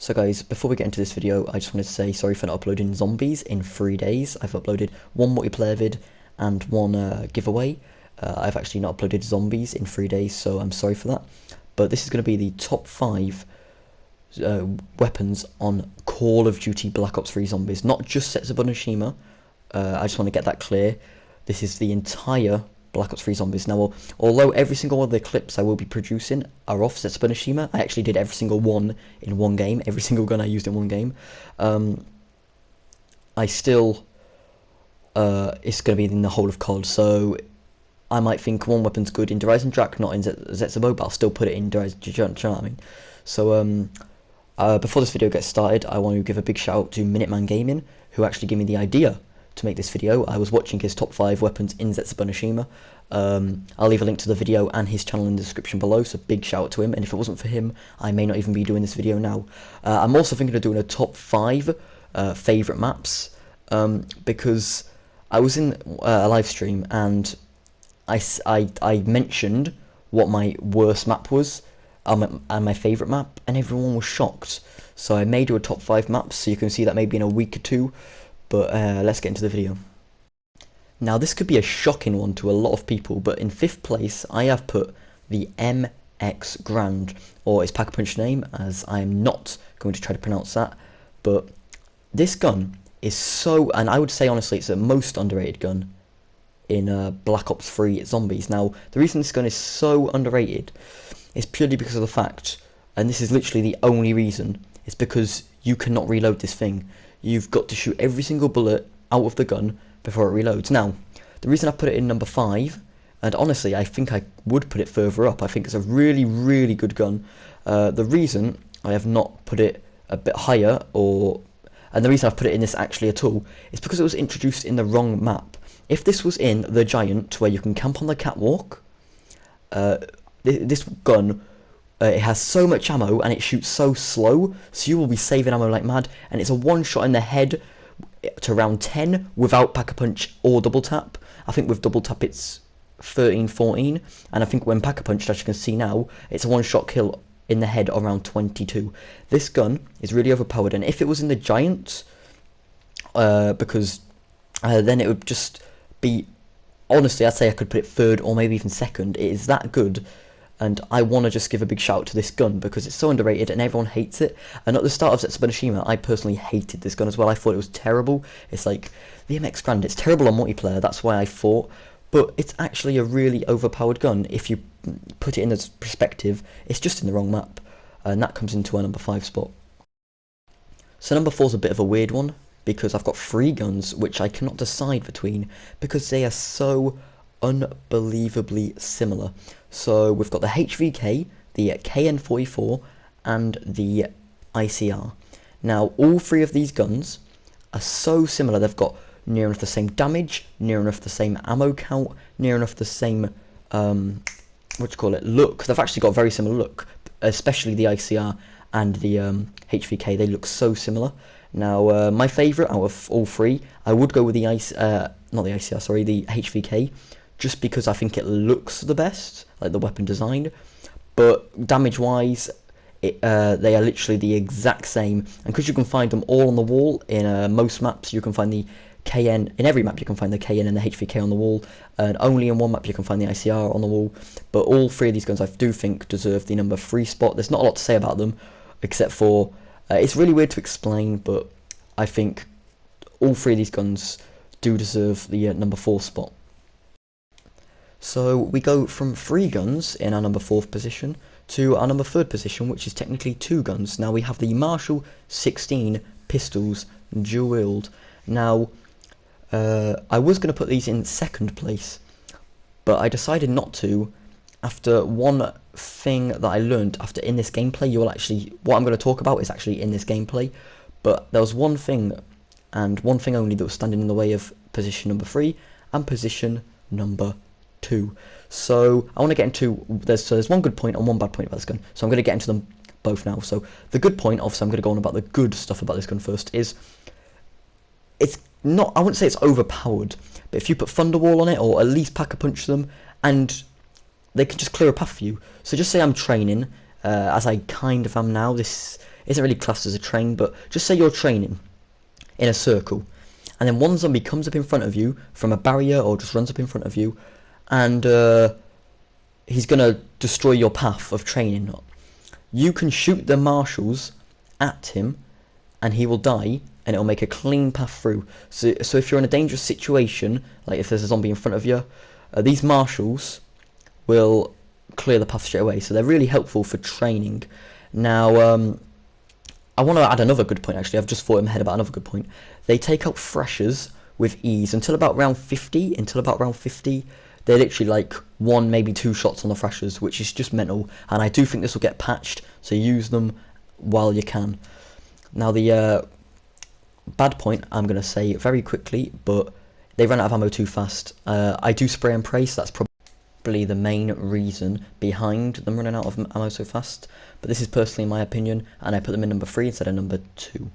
So guys, before we get into this video, I just wanted to say sorry for not uploading zombies in 3 days. I've uploaded one multiplayer vid and one giveaway. I've actually not uploaded zombies in 3 days, so I'm sorry for that. But this is going to be the top 5 weapons on Call of Duty Black Ops 3 Zombies. Not just Setsubo Nishima, I just want to get that clear. This is the entire Black Ops 3 Zombies. Now, although every single one of the clips I will be producing are off Setsubo Nishima, I actually did every single one in one game. Every single gun I used in one game. I still, it's going to be in the whole of COD, so I might think one weapon's good in Rise and Drac, not in Setsubo, but I'll still put it in Rise. Do you know what I mean? So, before this video gets started, I want to give a big shout out to Minuteman Gaming, who actually gave me the idea to make this video. I was watching his top 5 weapons in Setsubo Nishima. I'll leave a link to the video and his channel in the description below, so big shout out to him, and if it wasn't for him, I may not even be doing this video now. I'm also thinking of doing a top 5 favourite maps, because I was in a live stream and I mentioned what my worst map was and my favourite map, and everyone was shocked. So I may do a top 5 maps, so you can see that maybe in a week or two. But let's get into the video. Now, this could be a shocking one to a lot of people, but in 5th place I have put the MX Grand, or its Pack-a-Punch name, as I am not going to try to pronounce that. But this gun is so, and I would say honestly it's the most underrated gun in Black Ops 3 Zombies. Now, the reason this gun is so underrated is purely because of the fact, and this is literally the only reason, it's because you cannot reload this thing. You've got to shoot every single bullet out of the gun before it reloads. Now, the reason I put it in number 5, and honestly I think I would put it further up, I think it's a really, really good gun. The reason I have not put it a bit higher, and the reason I've put it in this actually at all, is because it was introduced in the wrong map. If this was in The Giant, where you can camp on the catwalk, this gun, it has so much ammo and it shoots so slow, so you will be saving ammo like mad, and it's a one shot in the head to round 10 without Pack-a-Punch or double tap. I think with double tap it's 13, 14, and I think when Pack-a-Punch, as you can see now, it's a one shot kill in the head around 22. This gun is really overpowered, and if it was in the Giant, because then it would just be, honestly I'd say I could put it 3rd or maybe even 2nd. It is that good. And I want to just give a big shout out to this gun because it's so underrated and everyone hates it. And at the start of Setsubo Nishima, I personally hated this gun as well. I thought it was terrible. It's like the MX Grand. It's terrible on multiplayer. That's why I fought. But it's actually a really overpowered gun. If you put it in this perspective, it's just in the wrong map. And that comes into our number 5 spot. So number 4 is a bit of a weird one because I've got 3 guns which I cannot decide between because they are so unbelievably similar. So we've got the HVK, the KN44, and the ICR. Now, all 3 of these guns are so similar. They've got near enough the same damage, near enough the same ammo count, near enough the same, look. They've actually got a very similar look, especially the ICR and the HVK. They look so similar. Now, my favourite out of all 3, I would go with the the HVK, just because I think it looks the best, like the weapon design, but damage-wise, they are literally the exact same, and because you can find them all on the wall in most maps, you can find the KN, in every map you can find the KN and the HVK on the wall, and only in one map you can find the ICR on the wall, but all 3 of these guns I do think deserve the number 3 spot. There's not a lot to say about them, except for, it's really weird to explain, but I think all 3 of these guns do deserve the number 4 spot. So we go from 3 guns in our number 4th position to our number 3rd position, which is technically 2 guns. Now we have the Marshall 16 pistols dual-wield. Now I was going to put these in 2nd place, but I decided not to after one thing that I learned after in this gameplay. What I'm going to talk about is actually in this gameplay, but there was one thing and one thing only that was standing in the way of position number 3 and position number 2. So I want to get into, there's one good point and one bad point about this gun, so I'm going to get into them both now. So the good point, obviously I'm going to go on about the good stuff about this gun first, is it's not, I wouldn't say it's overpowered, but if you put Thunderwall on it, or at least Pack-a-Punch them, and they can just clear a path for you. So just say I'm training, as I kind of am now. This isn't really classed as a train, but just say you're training in a circle, and then one zombie comes up in front of you from a barrier or just runs up in front of you, and he's gonna destroy your path of training. You can shoot the marshals at him, and he will die, and it'll make a clean path through. So if you're in a dangerous situation, like if there's a zombie in front of you, these marshals will clear the path straight away. So they're really helpful for training. Now, I want to add another good point, actually. I've just thought in my head about another good point. They take out freshers with ease until about round 50. They're literally like 1, maybe 2 shots on the freshers, which is just mental. And I do think this will get patched, so use them while you can. Now, the bad point I'm going to say very quickly, but they run out of ammo too fast. I do spray and pray, so that's probably the main reason behind them running out of ammo so fast. But this is personally my opinion, and I put them in number 3 instead of number 2.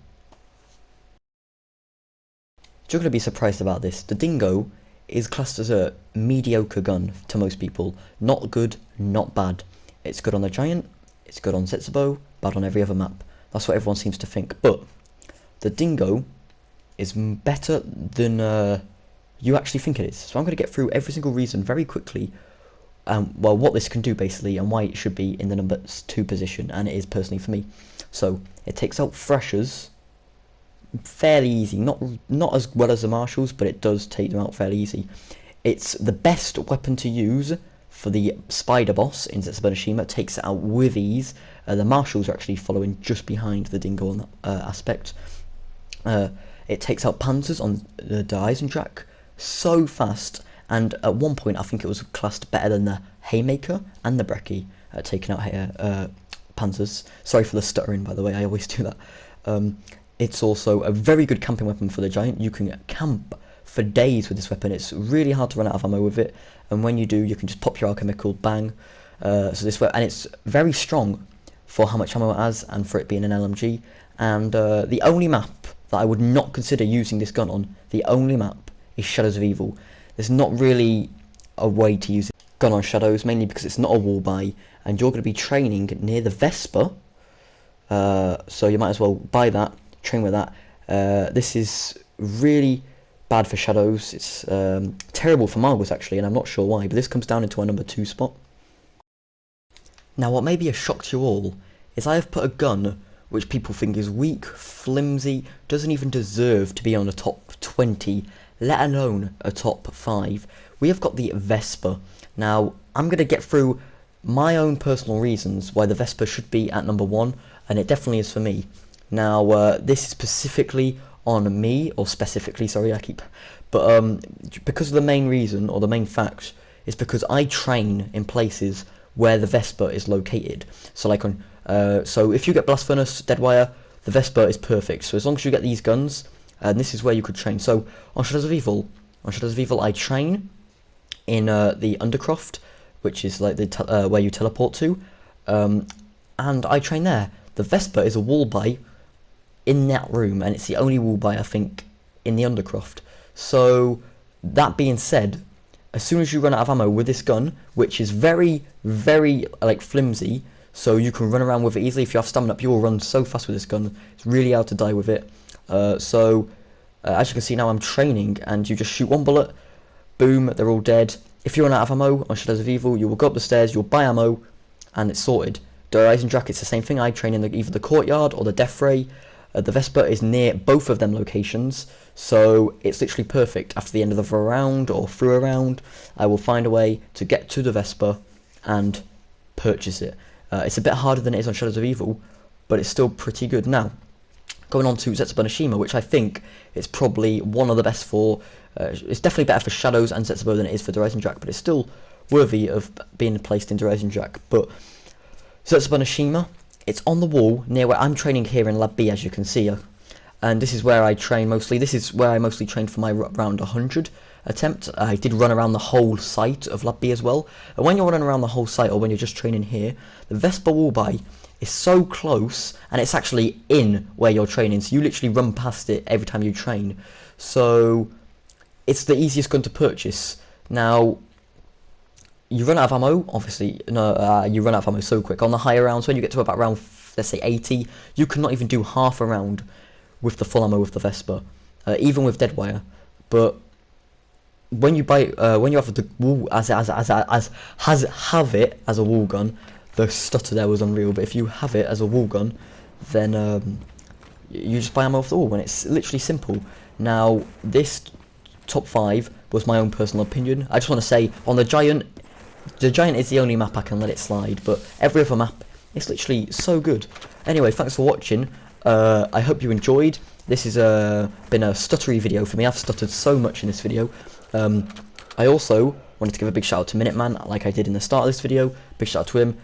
You're going to be surprised about this. The Dingo is classed as a mediocre gun to most people. Not good, not bad. It's good on the Giant, it's good on Zetsubo, bad on every other map. That's what everyone seems to think. But the Dingo is better than you actually think it is. So I'm going to get through every single reason very quickly. Well, what this can do basically, and why it should be in the number 2 position, and it is personally for me. So it takes out freshers fairly easy, not as well as the marshals, but it does take them out fairly easy. It's the best weapon to use for the spider boss in Zetsubo Nishima. It takes it out with ease. The marshals are actually following just behind the Dingo on that aspect. It takes out panzers on the Eisendrache so fast, and at one point I think it was classed better than the Haymaker and the Brecci at taking out panzers. Sorry for the stuttering, by the way, I always do that. It's also a very good camping weapon for the Giant. You can camp for days with this weapon. It's really hard to run out of ammo with it, and when you do, you can just pop your alchemical, bang. So this way, and it's very strong for how much ammo it has and for it being an LMG. And the only map that I would not consider using this gun on, the only map, is Shadows of Evil. There's not really a way to use it gun on Shadows, mainly because it's not a wall buy, and you're going to be training near the Vesper, so you might as well buy that, train with that. This is really bad for Shadows. It's terrible for Margos actually, and I'm not sure why, but this comes down into our number 2 spot. Now, what may be a shock to you all is I have put a gun which people think is weak, flimsy, doesn't even deserve to be on a top 20, let alone a top 5. We have got the Vesper. Now, I'm going to get through my own personal reasons why the Vesper should be at number 1, and it definitely is for me. Now, this is specifically on me, or specifically, sorry, because of the main reason, or the main fact, is because I train in places where the Vesper is located. So like on, so if you get Blast Furnace, Deadwire, the Vesper is perfect. So as long as you get these guns, and this is where you could train. So on Shadows of Evil, I train in the Undercroft, which is like the where you teleport to, and I train there. The Vesper is a wall buy in that room, and it's the only wall buy I think in the Undercroft. So that being said, as soon as you run out of ammo with this gun, which is very, very like flimsy, so you can run around with it easily. If you have stamina up, you will run so fast with this gun. It's really hard to die with it. As you can see now, I'm training, and you just shoot one bullet, boom, they're all dead. If you run out of ammo on Shadows of Evil, you will go up the stairs, you'll buy ammo, and it's sorted. The Eisendrache, it's the same thing. I train in either the courtyard or the Death Ray. The Vesper is near both of them locations, so it's literally perfect. After the end of the round or through a round, I will find a way to get to the Vesper and purchase it. It's a bit harder than it is on Shadows of Evil, but it's still pretty good. Now, going on to Zetsubo Nishima, which I think is probably one of the best for. It's definitely better for Shadows and Zetsubo than it is for the Eisendrache, but it's still worthy of being placed into Eisendrache. But Zetsubo Nishima, it's on the wall near where I'm training here in Lab B, as you can see, and this is where I train mostly. This is where I mostly trained for my round 100 attempt. I did run around the whole site of Lab B as well, and when you're running around the whole site, or when you're just training here, the Vesper wall buy is so close, and it's actually in where you're training, so you literally run past it every time you train. So it's the easiest gun to purchase. Now, you run out of ammo, obviously, you run out of ammo so quick. On the higher rounds, when you get to about round let's say 80, you cannot even do half a round with the full ammo with the Vesper, even with Deadwire. But when you buy, when you have the wall have it as a wall gun, the stutter there was unreal. But if you have it as a wall gun, then you just buy ammo off the wall, and it's literally simple. Now, this top 5 was my own personal opinion. I just want to say, on the Giant is the only map I can let it slide, but every other map, it's literally so good. Anyway, thanks for watching. I hope you enjoyed. This has been a stuttery video for me. I've stuttered so much in this video. I also wanted to give a big shout out to Minuteman, like I did in the start of this video. Big shout out to him.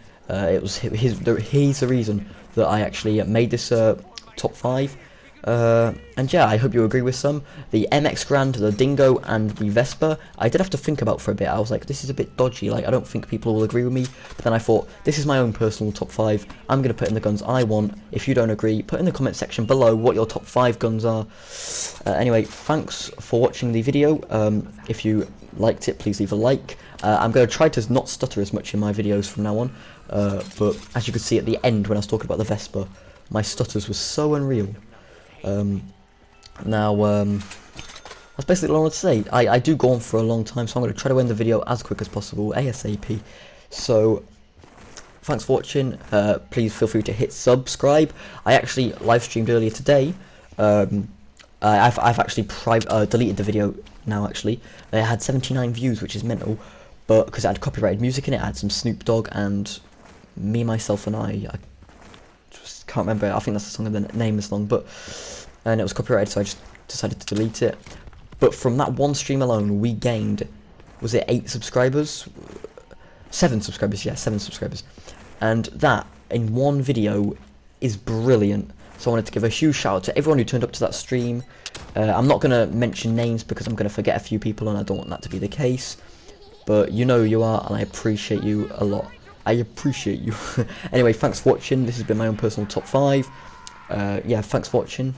He's the reason that I actually made this top 5. And yeah, I hope you agree with some. The MX Grand, the Dingo, and the Vesper, I did have to think about for a bit. I was like, this is a bit dodgy, like I don't think people will agree with me. But then I thought, this is my own personal top 5. I'm going to put in the guns I want. If you don't agree, put in the comment section below what your top 5 guns are. Anyway, thanks for watching the video. If you liked it, please leave a like. I'm going to try to not stutter as much in my videos from now on. But as you could see at the end when I was talking about the Vesper, my stutters were so unreal. That's basically all I want to say. I do go on for a long time, so I'm going to try to end the video as quick as possible, ASAP. So, thanks for watching. Please feel free to hit subscribe. I actually live streamed earlier today. I've actually deleted the video now. Actually, it had 79 views, which is mental, but because it had copyrighted music in it, I had some Snoop Dogg and Me, Myself, and I just can't remember. I think that's the song of the name of the song, and it was copyrighted, so I just decided to delete it. But from that one stream alone, we gained, was it 8 subscribers? 7 subscribers, yeah, 7 subscribers. And that, in one video, is brilliant. So I wanted to give a huge shout out to everyone who turned up to that stream. I'm not going to mention names because I'm going to forget a few people, and I don't want that to be the case. But you know who you are, and I appreciate you a lot. I appreciate you. Anyway, thanks for watching. This has been my own personal top 5. Yeah, thanks for watching.